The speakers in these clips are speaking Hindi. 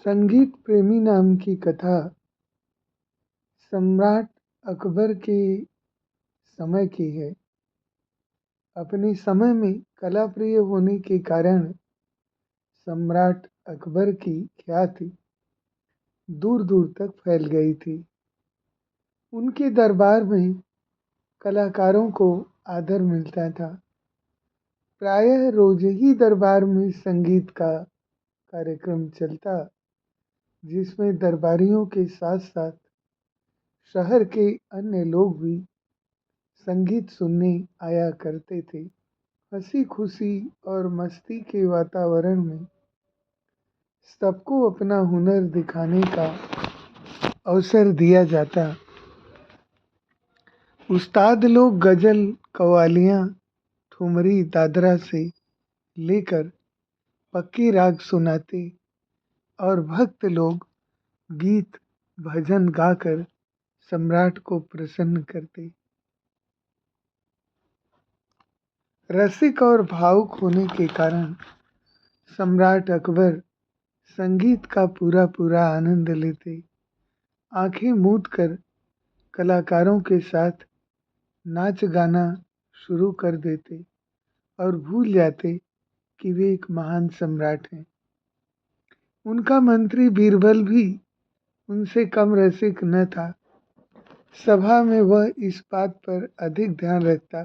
संगीत प्रेमी नाम की कथा सम्राट अकबर के समय की है। अपने समय में कला प्रिय होने के कारण सम्राट अकबर की ख्याति दूर दूर तक फैल गई थी। उनके दरबार में कलाकारों को आदर मिलता था। प्रायः रोज ही दरबार में संगीत का कार्यक्रम चलता, जिसमें दरबारियों के साथ साथ शहर के अन्य लोग भी संगीत सुनने आया करते थे। हंसी खुशी और मस्ती के वातावरण में सबको अपना हुनर दिखाने का अवसर दिया जाता। उस्ताद लोग गजल, कव्वालियाँ, ठुमरी, दादरा से लेकर पक्के राग सुनाते और भक्त लोग गीत भजन गाकर सम्राट को प्रसन्न करते। रसिक और भावुक होने के कारण सम्राट अकबर संगीत का पूरा पूरा आनंद लेते। आंखें मूंद कर कलाकारों के साथ नाच गाना शुरू कर देते और भूल जाते कि वे एक महान सम्राट हैं। उनका मंत्री बीरबल भी उनसे कम रसिक न था। सभा में वह इस बात पर अधिक ध्यान रखता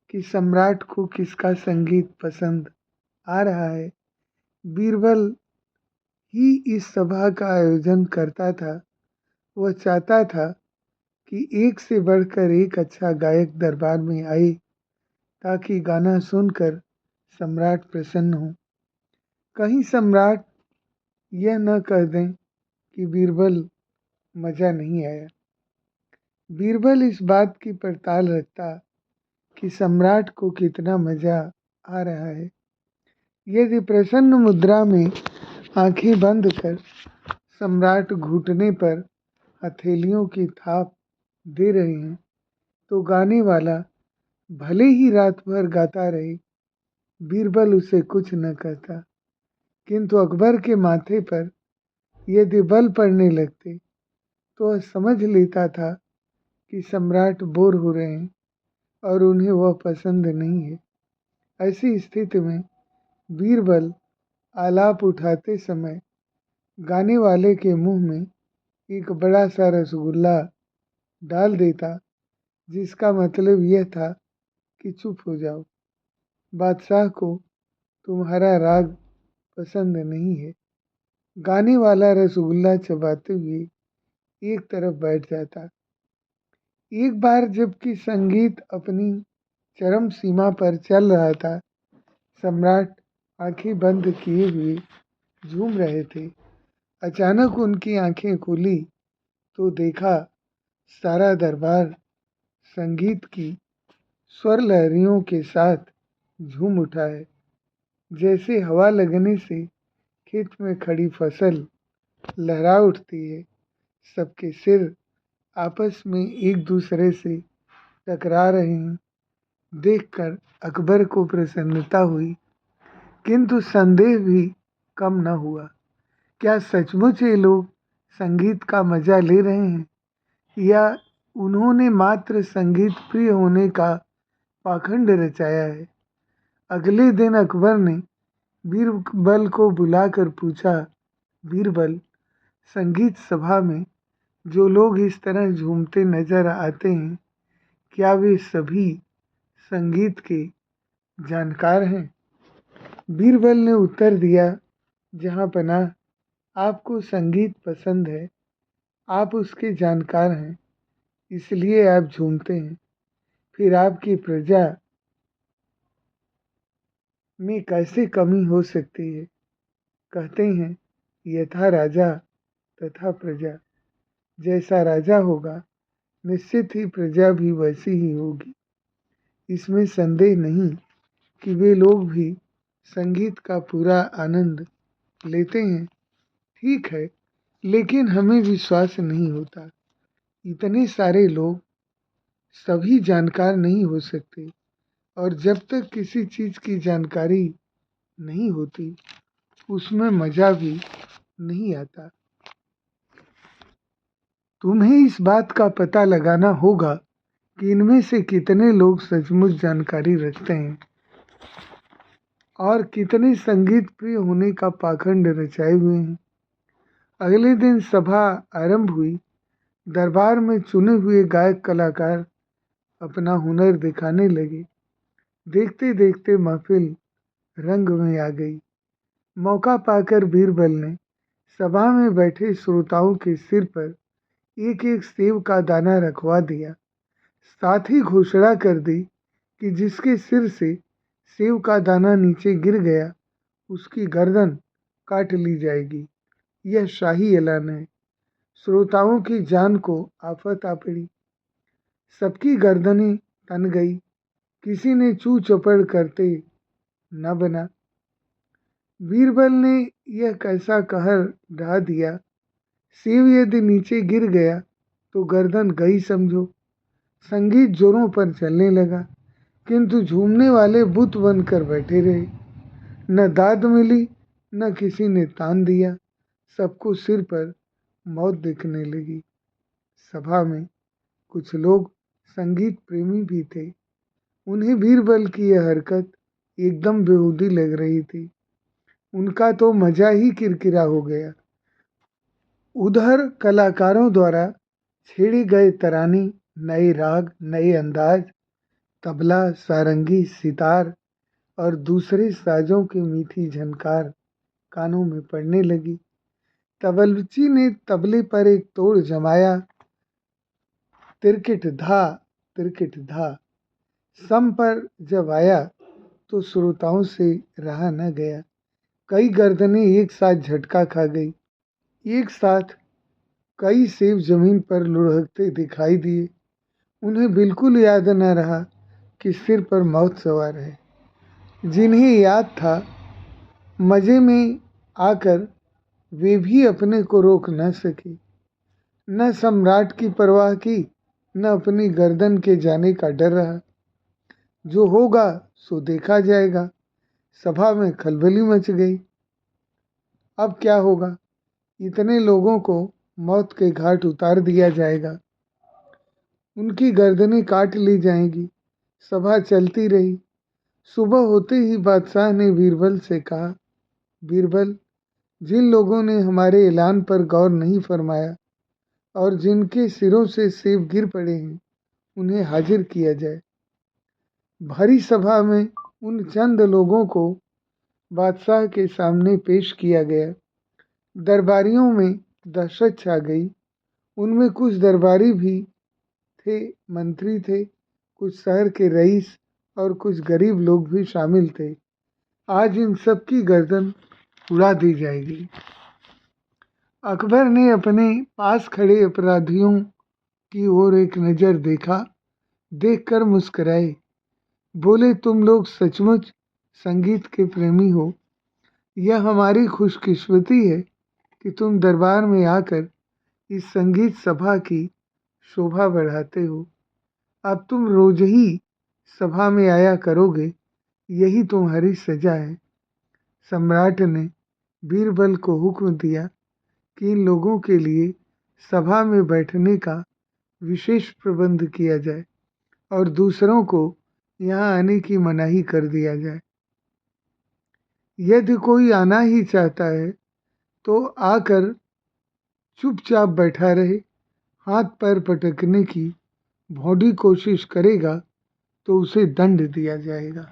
कि सम्राट को किसका संगीत पसंद आ रहा है। बीरबल ही इस सभा का आयोजन करता था। वह चाहता था कि एक से बढ़कर एक अच्छा गायक दरबार में आए, ताकि गाना सुनकर सम्राट प्रसन्न हो। कहीं सम्राट यह न कह दें कि बीरबल मज़ा नहीं आया। बीरबल इस बात की पड़ताल रखता कि सम्राट को कितना मज़ा आ रहा है। यदि प्रसन्न मुद्रा में आंखें बंद कर सम्राट घुटने पर हथेलियों की थाप दे रहे हैं, तो गाने वाला भले ही रात भर गाता रहे, बीरबल उसे कुछ न कहता। किंतु अकबर के माथे पर यदि बल पड़ने लगते तो वह समझ लेता था कि सम्राट बोर हो रहे हैं और उन्हें वह पसंद नहीं है। ऐसी स्थिति में बीरबल आलाप उठाते समय गाने वाले के मुंह में एक बड़ा सा रसगुल्ला डाल देता, जिसका मतलब यह था कि चुप हो जाओ, बादशाह को तुम्हारा राग पसंद नहीं है। गाने वाला रसगुल्ला चबाते हुए एक तरफ बैठ जाता। एक बार जबकि संगीत अपनी चरम सीमा पर चल रहा था, सम्राट आंखें बंद किए हुए झूम रहे थे। अचानक उनकी आंखें खुली तो देखा सारा दरबार संगीत की स्वर लहरियों के साथ झूम उठा है। जैसे हवा लगने से खेत में खड़ी फसल लहरा उठती है। सबके सिर आपस में एक दूसरे से टकरा रहे हैं। देखकर अकबर को प्रसन्नता हुई, किंतु संदेह भी कम न हुआ। क्या सचमुच ये लोग संगीत का मजा ले रहे हैं, या उन्होंने मात्र संगीत प्रिय होने का पाखंड रचाया है? अगले दिन अकबर ने बीरबल को बुलाकर पूछा, बीरबल, संगीत सभा में जो लोग इस तरह झूमते नजर आते हैं, क्या वे सभी संगीत के जानकार हैं? बीरबल ने उत्तर दिया, जहाँ पनाह आपको संगीत पसंद है, आप उसके जानकार हैं, इसलिए आप झूमते हैं। फिर आपकी प्रजा में कैसे कमी हो सकती है? कहते हैं, यथा राजा तथा प्रजा। जैसा राजा होगा, निश्चित ही प्रजा भी वैसी ही होगी। इसमें संदेह नहीं कि वे लोग भी संगीत का पूरा आनंद लेते हैं। ठीक है, लेकिन हमें विश्वास नहीं होता। इतने सारे लोग सभी जानकार नहीं हो सकते, और जब तक किसी चीज़ की जानकारी नहीं होती, उसमें मज़ा भी नहीं आता। तुम्हें इस बात का पता लगाना होगा कि इनमें से कितने लोग सचमुच जानकारी रखते हैं और कितने संगीत प्रिय होने का पाखंड रचाए हुए हैं। अगले दिन सभा आरंभ हुई। दरबार में चुने हुए गायक कलाकार अपना हुनर दिखाने लगे। देखते देखते महफिल रंग में आ गई। मौका पाकर बीरबल ने सभा में बैठे श्रोताओं के सिर पर एक एक सेब का दाना रखवा दिया। साथ ही घोषणा कर दी कि जिसके सिर से सेब का दाना नीचे गिर गया उसकी गर्दन काट ली जाएगी। यह शाही ऐलान है। श्रोताओं की जान को आफत आ पड़ी। सबकी गर्दनें तन गई। किसी ने चू चपड़ करते न बना। बीरबल ने यह कैसा कहर ढा दिया। सेब यदि नीचे गिर गया तो गर्दन गई समझो। संगीत जोरों पर चलने लगा, किंतु झूमने वाले बुत बनकर बैठे रहे। न दाद मिली, न किसी ने तान दिया। सबको सिर पर मौत दिखने लगी। सभा में कुछ लोग संगीत प्रेमी भी थे। उन्हें बीरबल की यह हरकत एकदम बेहूदी लग रही थी। उनका तो मजा ही किरकिरा हो गया। उधर कलाकारों द्वारा छेड़े गए तराने, नए राग, नए अंदाज, तबला, सारंगी, सितार और दूसरे साजों की मीठी झनकार कानों में पड़ने लगी। तबलची ने तबले पर एक तोड़ जमाया। तिरकिट धा, तिरकिट धा। सम पर जब आया तो श्रोताओं से रहा न गया। कई गर्दनें एक साथ झटका खा गई। एक साथ कई सेब जमीन पर लुढ़कते दिखाई दिए। उन्हें बिल्कुल याद न रहा कि सिर पर मौत सवार है। जिन्हें याद था, मजे में आकर वे भी अपने को रोक न सके। न सम्राट की परवाह की, न अपनी गर्दन के जाने का डर रहा। जो होगा सो देखा जाएगा। सभा में खलबली मच गई। अब क्या होगा? इतने लोगों को मौत के घाट उतार दिया जाएगा। उनकी गर्दनें काट ली जाएंगी। सभा चलती रही। सुबह होते ही बादशाह ने बीरबल से कहा, बीरबल, जिन लोगों ने हमारे ऐलान पर गौर नहीं फरमाया और जिनके सिरों से सेब गिर पड़े हैं, उन्हें हाजिर किया जाए। भरी सभा में उन चंद लोगों को बादशाह के सामने पेश किया गया। दरबारियों में दहशत छा गई। उनमें कुछ दरबारी भी थे, मंत्री थे, कुछ शहर के रईस और कुछ गरीब लोग भी शामिल थे। आज इन सब की गर्दन उड़ा दी जाएगी। अकबर ने अपने पास खड़े अपराधियों की ओर एक नज़र देखा। देखकर मुस्कुराए। बोले, तुम लोग सचमुच संगीत के प्रेमी हो। यह हमारी खुशकिस्मती है कि तुम दरबार में आकर इस संगीत सभा की शोभा बढ़ाते हो। अब तुम रोज ही सभा में आया करोगे, यही तुम्हारी सजा है। सम्राट ने बीरबल को हुक्म दिया कि इन लोगों के लिए सभा में बैठने का विशेष प्रबंध किया जाए और दूसरों को यहाँ आने की मनाही कर दिया जाए। यदि कोई आना ही चाहता है तो आकर चुपचाप बैठा रहे। हाथ पैर पटकने की भौंडी कोशिश करेगा तो उसे दंड दिया जाएगा।